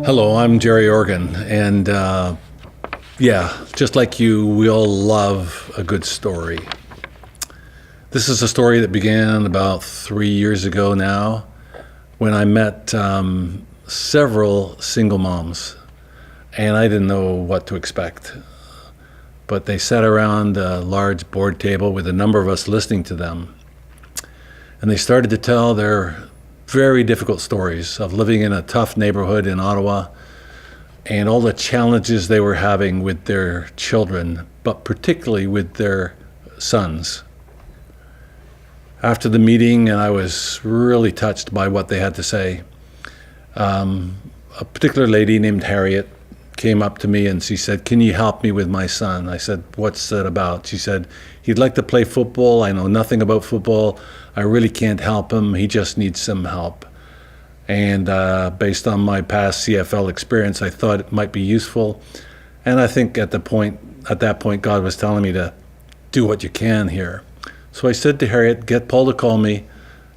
Hello, I'm Jerry Organ, and just like you, we all love a good story. This is a story that began about 3 years ago now, when I met several single moms, and I didn't know what to expect. But they sat around a large board table with a number of us listening to them, and they started to tell their very difficult stories of living in a tough neighborhood in Ottawa and all the challenges they were having with their children, but particularly with their sons. After the meeting, and I was really touched by what they had to say, a particular lady named Harriet came up to me and she said, "Can you help me with my son?" I said, "What's that about?" She said, "He'd like to play football. I know nothing about football. I really can't help him. He just needs some help." And based on my past CFL experience, I thought it might be useful. And I think at that point, God was telling me to do what you can here. So I said to Harriet, "Get Paul to call me,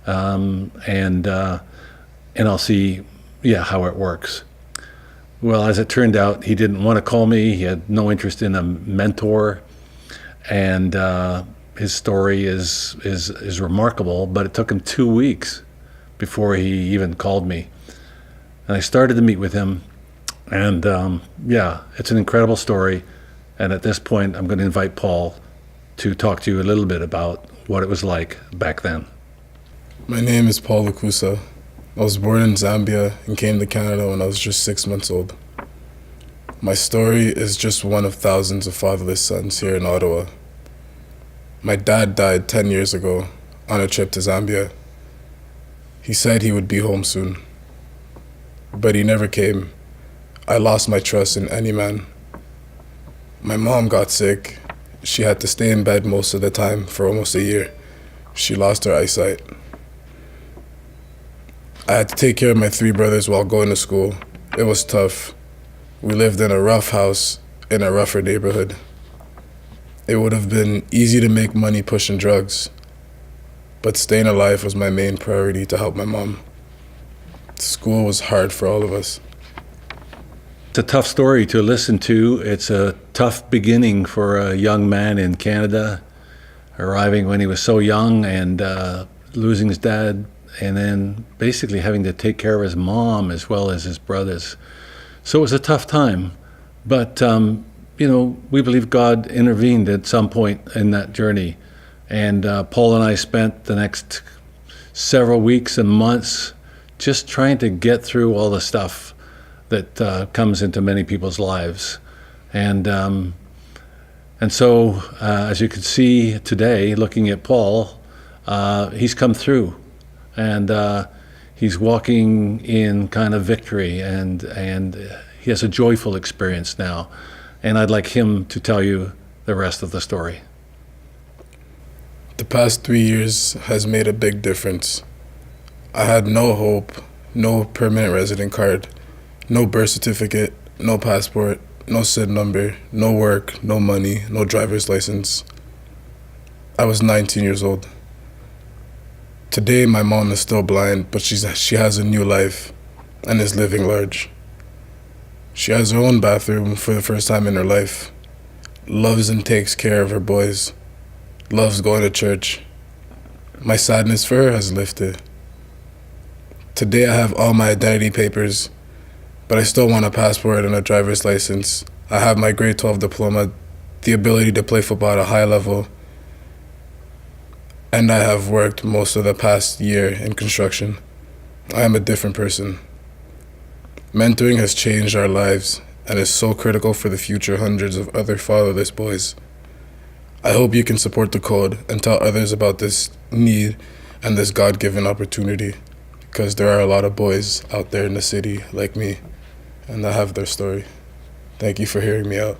and I'll see, how it works." Well, as it turned out, he didn't want to call me. He had no interest in a mentor, and his story is remarkable. But it took him 2 weeks before he even called me, and I started to meet with him. And it's an incredible story. And at this point, I'm going to invite Paul to talk to you a little bit about what it was like back then. My name is Paul Lukusa. I was born in Zambia and came to Canada when I was just 6 months old. My story is just one of thousands of fatherless sons here in Ottawa. My dad died 10 years ago on a trip to Zambia. He said he would be home soon, but he never came. I lost my trust in any man. My mom got sick. She had to stay in bed most of the time for almost a year. She lost her eyesight. I had to take care of my 3 brothers while going to school. It was tough. We lived in a rough house in a rougher neighborhood. It would have been easy to make money pushing drugs, but staying alive was my main priority to help my mom. School was hard for all of us. It's a tough story to listen to. It's a tough beginning for a young man in Canada, arriving when he was so young and losing his dad, and then basically having to take care of his mom as well as his brothers. So it was a tough time, but we believe God intervened at some point in that journey. And Paul and I spent the next several weeks and months just trying to get through all the stuff that comes into many people's lives. And so, as you can see today, looking at Paul, he's come through. And he's walking in kind of victory, and he has a joyful experience now. And I'd like him to tell you the rest of the story. The past 3 years has made a big difference. I had no hope, no permanent resident card, no birth certificate, no passport, no SID number, no work, no money, no driver's license. I was 19 years old. Today, my mom is still blind, but she has a new life and is living large. She has her own bathroom for the first time in her life, loves and takes care of her boys, loves going to church. My sadness for her has lifted. Today, I have all my identity papers, but I still want a passport and a driver's license. I have my grade 12 diploma, the ability to play football at a high level, and I have worked most of the past year in construction. I am a different person. Mentoring has changed our lives and is so critical for the future hundreds of other fatherless boys. I hope you can support the code and tell others about this need and this God-given opportunity, because there are a lot of boys out there in the city like me, and I have their story. Thank you for hearing me out.